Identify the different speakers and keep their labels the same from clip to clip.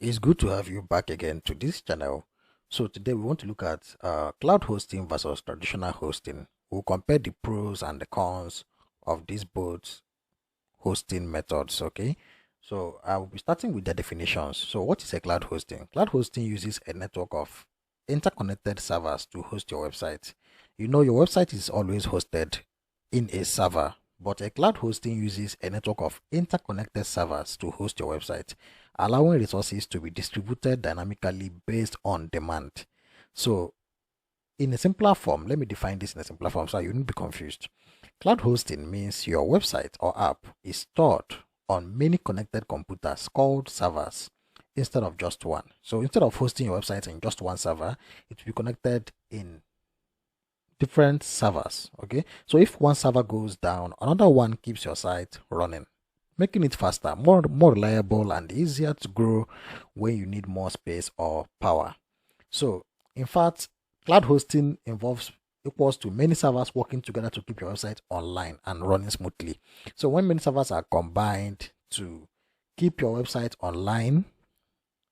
Speaker 1: It's good to have you back again to this channel. So today we want to look at cloud hosting versus traditional hosting. We'll compare the pros and the cons of these both hosting methods. Okay, so I will be starting with the definitions. So what is a cloud hosting? Cloud hosting uses a network of interconnected servers to host your website. You know your website is always hosted in a server, but a cloud hosting uses a network of interconnected servers to host your website, allowing resources to be distributed dynamically based on demand. So in a simpler form, let me define this in a simpler form so you won't be confused. Cloud hosting means your website or app is stored on many connected computers called servers instead of just one. So instead of hosting your website in just one server, it will be connected in different servers. Okay, so if one server goes down, another one keeps your site running, making it faster, more reliable, and easier to grow when you need more space or power. So in fact, cloud hosting involves equals to many servers working together to keep your website online and running smoothly. So when many servers are combined to keep your website online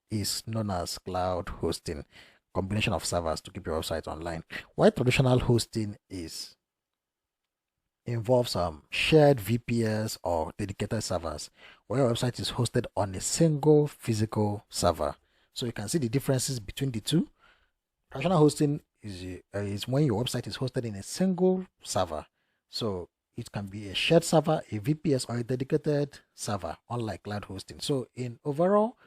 Speaker 1: is known as cloud hosting. Combination of servers to keep your website online. While traditional hosting is involves shared VPS or dedicated servers, where your website is hosted on a single physical server. So you can see the differences between the two. Traditional hosting is when your website is hosted in a single server. So it can be a shared server, a VPS, or a dedicated server, unlike cloud hosting. So in overall,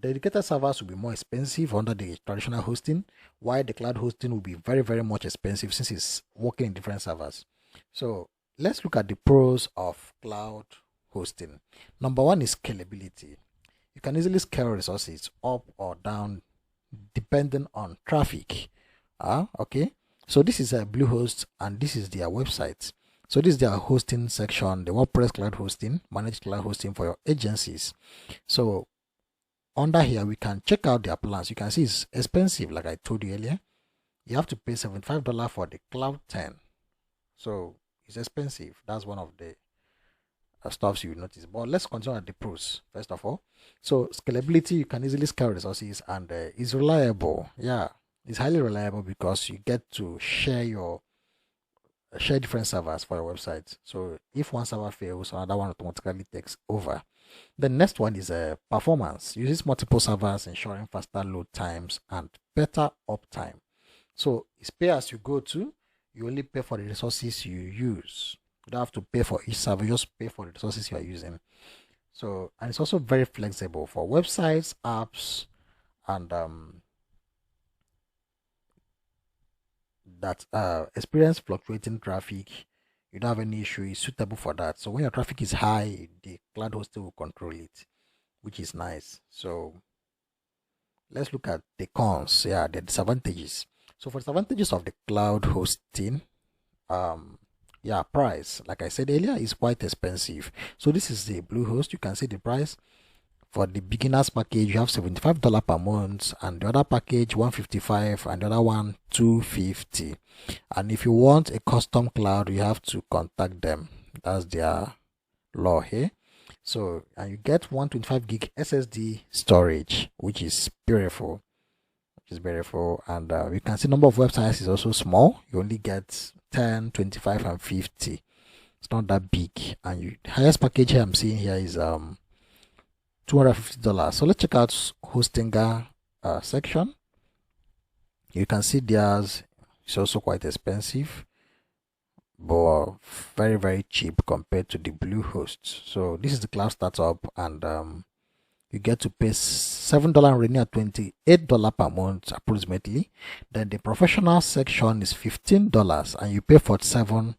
Speaker 1: dedicated servers will be more expensive under the traditional hosting, while the cloud hosting will be very, very much expensive since it's working in different servers. So let's look at the pros of cloud hosting. Number one is scalability. You can easily scale resources up or down depending on traffic. Okay. So this is a Bluehost and this is their website. So this is their hosting section, the WordPress cloud hosting, managed cloud hosting for your agencies. So under here, we can check out their plans. You can see it's expensive, like I told you earlier. You have to pay $75 for the Cloud 10. So it's expensive. That's one of the stuffs you notice. But let's continue at the pros first of all. So scalability, you can easily scale resources and it's reliable. Yeah, it's highly reliable because you get to share different servers for your website. So if one server fails, another one automatically takes over. The next one is performance. Uses multiple servers, ensuring faster load times and better uptime. So it's pay as you go to. You only pay for the resources you use. You don't have to pay for each server, just pay for the resources you are using. So, and it's also very flexible for websites, apps, and that experience fluctuating traffic. You don't have any issue. It's suitable for that. So when your traffic is high, the cloud hosting will control it, which is nice. So let's look at the cons. Yeah, the disadvantages. So for disadvantages of the cloud hosting, yeah, price, like I said earlier, is quite expensive. So this is the Bluehost. You can see the price. For the beginners package, you have $75 per month, and the other package $155, and the other one $250. And if you want a custom cloud, you have to contact them. That's their law here. So, and you get 125 gig SSD storage, which is beautiful. And you can see number of websites is also small. You only get 10, 25, and 50. It's not that big. And the highest package here I'm seeing here is $250. So let's check out Hostinger section. You can see theirs is also quite expensive, but very, very cheap compared to the Bluehost. So this is the cloud startup, and you get to pay $7 renew at $28 per month approximately. Then the professional section is $15 and you pay $47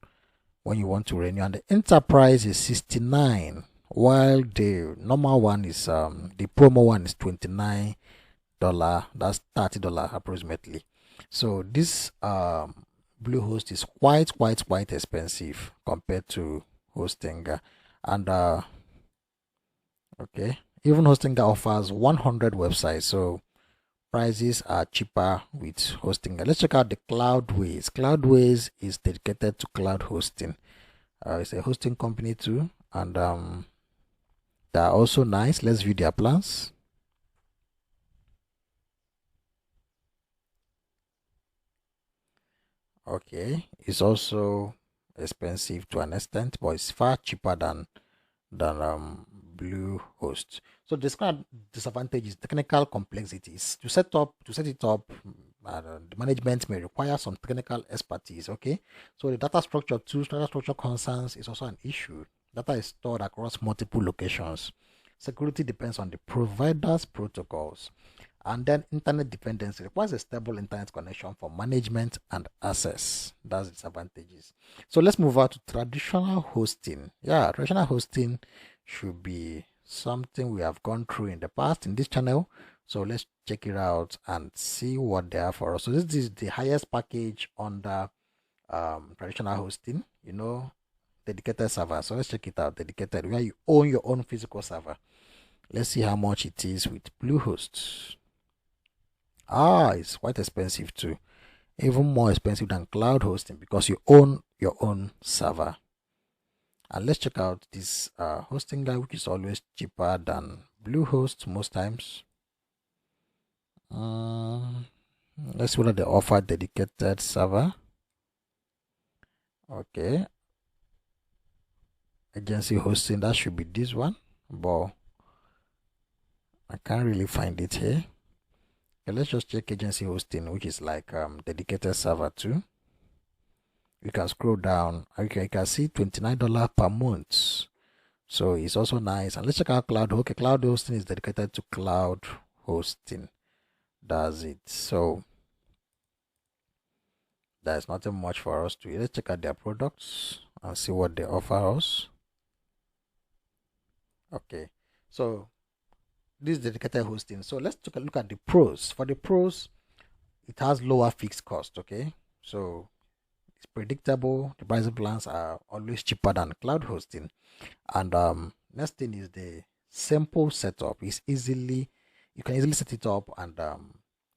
Speaker 1: when you want to renew, and the enterprise is $69, while the normal one is the promo one is $29. That's $30 approximately. So this Bluehost is quite expensive compared to Hostinger. And okay, even Hostinger offers 100 websites, so prices are cheaper with Hostinger. Let's check out the Cloudways. Cloudways is dedicated to cloud hosting. It's a hosting company too, and they are also nice. Let's view their plans. Okay, it's also expensive to an extent, but it's far cheaper than Bluehost. So this kind of disadvantage is technical complexities. To set it up, the management may require some technical expertise. Okay, so the data structure concerns is also an issue. Data is stored across multiple locations. Security depends on the provider's protocols. And then internet dependency requires a stable internet connection for management and access. That's the disadvantages. So let's move on to traditional hosting. Yeah, traditional hosting should be something we have gone through in the past in this channel. So let's check it out and see what they are for us. So this is the highest package under traditional hosting, dedicated server. So let's check it out. Dedicated, where you own your own physical server. Let's see how much it is with Bluehost. It's quite expensive too. Even more expensive than cloud hosting because you own your own server. And let's check out this hosting guy, which is always cheaper than Bluehost most times. Let's see whether they offer dedicated server. Okay. Agency hosting, that should be this one, but I can't really find it here. Okay, let's just check agency hosting, which is like dedicated server too. You can scroll down. Okay, you can see $29 per month. So it's also nice. And let's check out cloud. Okay, cloud hosting is dedicated to cloud hosting. That's it. So there's nothing much for us to. Let's check out their products and see what they offer us. Okay, so this is dedicated hosting. So let's take a look at the pros. For the pros, it has lower fixed cost. Okay, so it's predictable. The pricing plans are always cheaper than cloud hosting. And next thing is the simple setup. You can easily set it up, and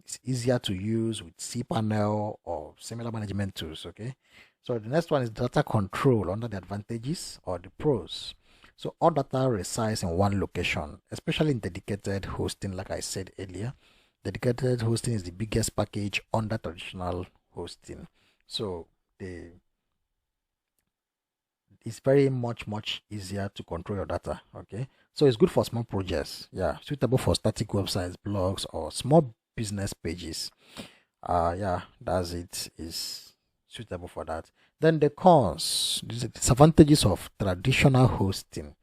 Speaker 1: it's easier to use with cPanel or similar management tools. Okay, so the next one is data control under the advantages or the pros. So all data resides in one location, especially in dedicated hosting. Like I said earlier, dedicated hosting is the biggest package under traditional hosting. So it's very much easier to control your data. Okay, so it's good for small projects. Yeah, suitable for static websites, blogs, or small business pages. Yeah, that's it. Is suitable for that. Then the cons, the disadvantages of traditional hosting.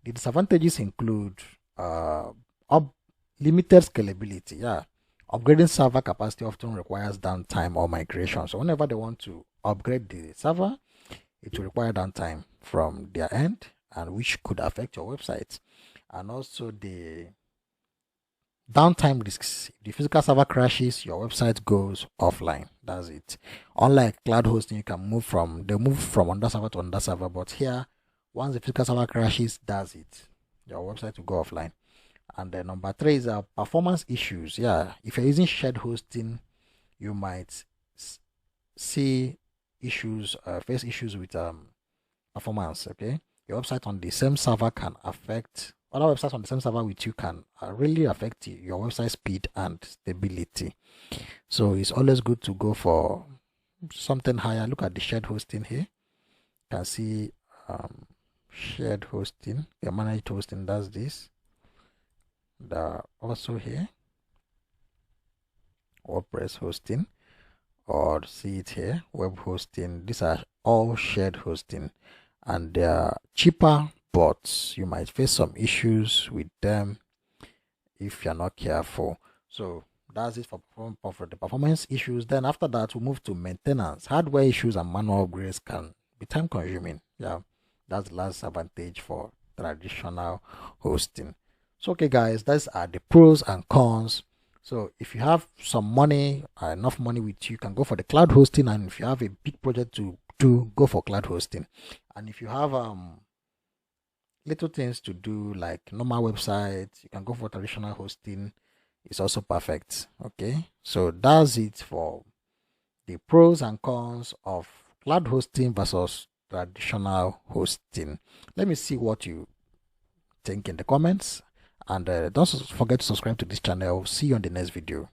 Speaker 1: The disadvantages include limited scalability. Yeah, upgrading server capacity often requires downtime or migration. So whenever they want to upgrade the server, it will require downtime from their end, and which could affect your website. And also the downtime risks. If the physical server crashes, your website goes offline. That's it. Unlike cloud hosting, they move from under server to under server, but here, once the physical server crashes, that's it. Your website will go offline. And then number 3 is performance issues. Yeah, if you're using shared hosting, you might see issues, face issues with performance. Okay, your website on the same server can affect other websites on the same server with you, can really affect your website speed and stability. So it's always good to go for something higher. Look at the shared hosting here. You can see shared hosting, managed hosting does this. Also here, WordPress hosting, or see it here, web hosting. These are all shared hosting, and they are cheaper, but you might face some issues with them if you're not careful. So that's it for the performance issues. Then after that, we'll move to maintenance. Hardware issues and manual upgrades can be time consuming. Yeah, that's the last advantage for traditional hosting. So okay guys, those are the pros and cons. So if you have some money, enough money with you, can go for the cloud hosting. And if you have a big project to do, go for cloud hosting. And if you have little things to do like normal websites, you can go for traditional hosting. It's also perfect. Okay, so that's it for the pros and cons of cloud hosting versus traditional hosting. Let me see what you think in the comments, and don't forget to subscribe to this channel. See you on the next video.